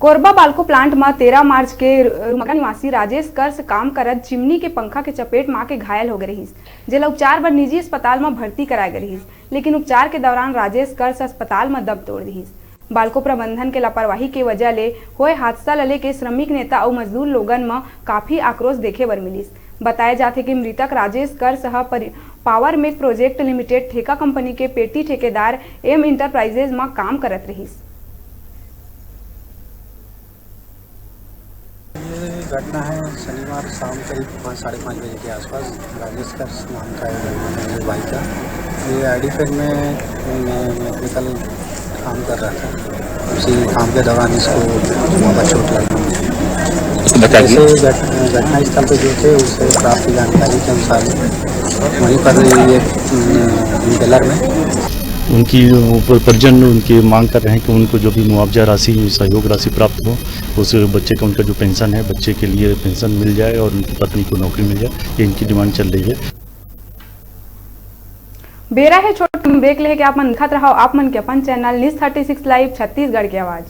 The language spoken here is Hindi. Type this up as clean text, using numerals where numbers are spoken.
कोरबा बाल्को प्लांट में 13 मार्च के रुमगा निवासी राजेश कर्स काम करत चिमनी के पंखा के चपेट में आके घायल हो गए रहीस, जेला उपचार बर निजी अस्पताल में भर्ती कराए गए रहीस। लेकिन उपचार के दौरान राजेश कर्स अस्पताल में दम तोड़ दीस। बाल्को प्रबंधन के लापरवाही के वजह ले होए हादसा ल लेके श्रमिक नेता और मजदूर लोगन में काफी आक्रोश देखे बर मिलिस। बताया जाते कि मृतक राजेश कर्स पावर मेक प्रोजेक्ट लिमिटेड ठेका कंपनी के पेटी ठेकेदार एम इंटरप्राइजेज में काम करत रहीस। घटना है शनिवार शाम करीब 5-5:30 बजे के आसपास। राजेश कर्स नाम का है भाई का। ये आईडी फिर में मैकेनिकल काम कर रहा था। उसी काम के दौरान इसको वहाँ चोट लगा। जैसे घटना स्थल पर जो थे उससे प्राप्त जानकारी के अनुसार वहीं पर ये इंटेलर में उनकी परिजन उनकी मांग कर रहे हैं कि उनको जो भी मुआवजा राशि सहयोग राशि प्राप्त हो, उस बच्चे का उनका जो पेंशन है बच्चे के लिए पेंशन मिल जाए और उनकी पत्नी को नौकरी मिल जाए, ये इनकी डिमांड चल रही है। बेरा है छोट ब्रेक लेके आप मन दिखत रहो आप मन के अपन चैनल न्यूज़ 36 लाइव छत्तीसगढ़ की आवाज।